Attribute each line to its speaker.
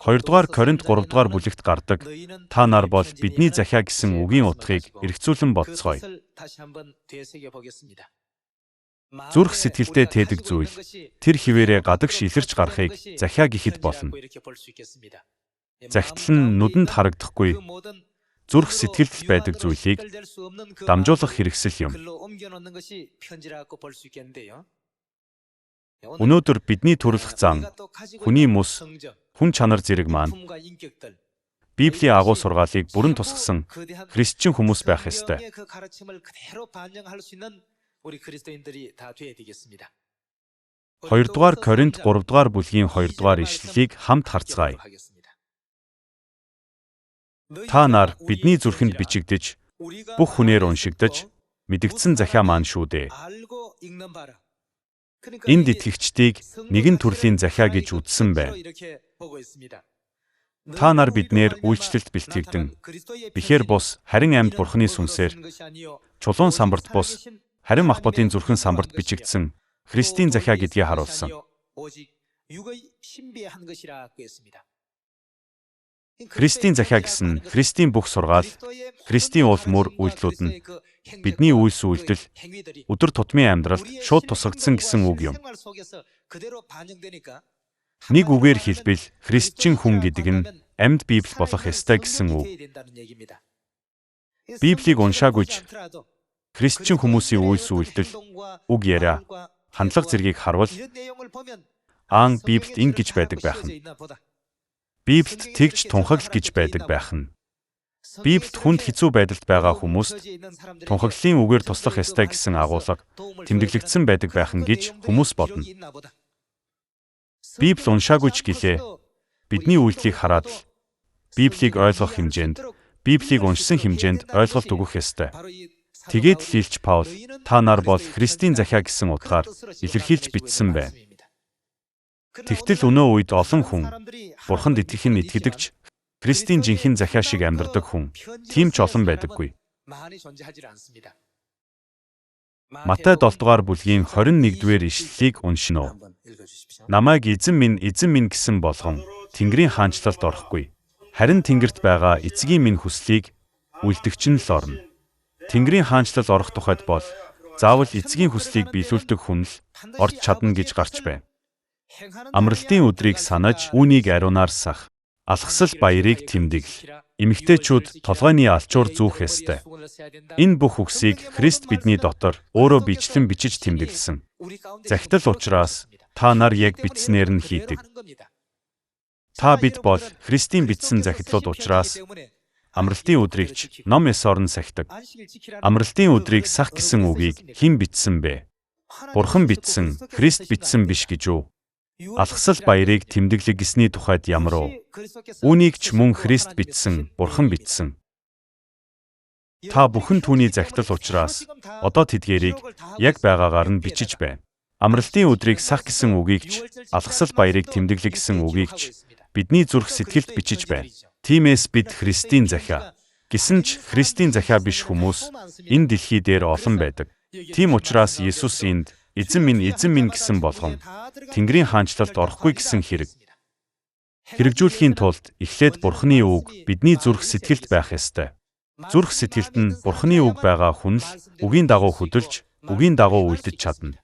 Speaker 1: 2-р Коринт 3-р бүлэгт гардаг та нар бол бидний захиа гэсэн үгийн утгыг эргцүүлэн бодцгоё. Зүрх сэтгэлдээ тээдэг зүйл тэр хിവэрэ гадагш илэрч гарахыг захиа гэхэд болно. Захидал нь нүдэнд харагдахгүй зүрх сэтгэлд байдаг зүйлийг дамжуулах хэрэгсэл юм. Өнөөдөр бидний төрөлх зан, хүний мөс, хүн чанар зэрэг маань Библийн агуу сургаалыг бүрэн тусгасан христчин хүмүүс байх ёстой. 2-р Коринт 3-р бүлгийн 2-р ишлэлийг хамт харцгаая. Та нар бидний зүрхэнд бичигдэж, бүх хүнээр уншигдаж, мэдэгдсэн захиа маань шүү дээ. Энд итгэгчдийг нэгэн төрлийн захиа гэж үзсэн байна. Та нар биднээр үйлчлэлд бэлтгэгдэн, бэхэр бус, харин амьд Бурхны сүнсээр, чулуун самбарт бус, харин мах бодын зүрхэн самбарт бичигдсэн Христийн захиа гэдгийг харуулсан. Христийн захиа гэсэн Христийн бүх сургаал, Христийн уул мөр үйлдэлүүд нь бидний үйлс үйлдэл, өдөр тутмын амьдралд шууд тусгагдсан гэсэн үг юм. Нэг үгээр хэлбэл христчин хүн гэдэг нь амьд Библи болох ёстой гэсэн үг. Библийг уншаагүйч христчин хүмүүсийн үйлс үйлдэл, үг яриа, хандлага зэргийг харвал Библиэд ингэж байдаг байх нь. Библиэд тэгж тунхагл гэж байдаг байх нь. Библиэд хүнд хэцүү байдалд байгаа хүмүүст тунхаглалын үгээр туслах ёстой гэсэн агуулга тэмдэглэгдсэн байдаг байх нь гэж хүмүүс бодно. Библи уншаагүй ч гэлээ бидний үйлдэлийг хараад л Библийг ойлгох хэмжээнд, Библийг уншсан хэмжээнд ойлголт өгөх ёстой. Тэгээд л Илч Паул та нар бол Христийн захиа гэсэн утгаар илэрхийлж бичсэн байна. Тэгтэл өнөө үед олон хүн Бурханд итгэх нь итгэдэгч Христийн жинхэнэ захиа шиг амьдардаг хүн тийм ч олон байдаггүй. Матай 7-р бүлгийн 21-р ишлэлийг уншина уу. Намайг эзэн минь гэсэн болгон Тэнгэрийн хаанчлалд орохгүй. Харин Тэнгэрт байгаа эцгийн минь хүслийг үлдэгч нь л орно. Тэнгэрийн хаанчлал орох тухайд бол заавал эцгийн хүслийг биелүүлдэг хүн л орж чадна гэж гарч байна. Амралтын өдрийг санаж үүнийг ариунаар сах. Алхасал баярыг тэмдэглэл. Эмэгтэйчүүд толгойн алчуур зүүх ёстой. Энэ бүх үгсийг Христ бидний дотор өөрөө бичлэн бичиж тэмдэглэсэн. Захидал учраас та нар яг бичснээр нь хийдэг. Та бид бол Христийн бичсэн захидлууд учраас амралтын өдрийгч ном ёсоор нь сахидаг. Амралтын өдрийг сах гэсэн үгийг хэн бичсэн бэ? Бурхан бичсэн, Христ бичсэн биш гэж үү? Алхасал баярыг тэмдэглэг гэсний тухайд ямар уу? Үүнийг ч мөн Христ бичсэн, Бурхан бичсэн. Та бүхэн түүний захидал учраас одоо тэдгээрийг яг байгаагаар нь бичиж байна. Амралтын өдрийг сах гэсэн үгийг ч, алхасал баярыг тэмдэглэг гэсэн үгийг ч бидний зүрх сэтгэлд бичиж байна. Тиймээс бид Христийн захиа. Гэсэн ч Христийн захиа биш хүмүүс энэ дэлхий дээр олон байдаг. Тийм учраас Есүс энд эзэн минь гэсэн болгон Тэнгэрийн хаанчлалд орохгүй гэсэн хэрэг. Хэрэгжүүлэхийн тулд эхлээд Бурханы үг бидний зүрх сэтгэлд байх ёстой. Зүрх сэтгэлд нь Бурханы үг байгаа хүн л үгийн дагуу хөдөлж, үгийн дагуу үйлдэж чадна.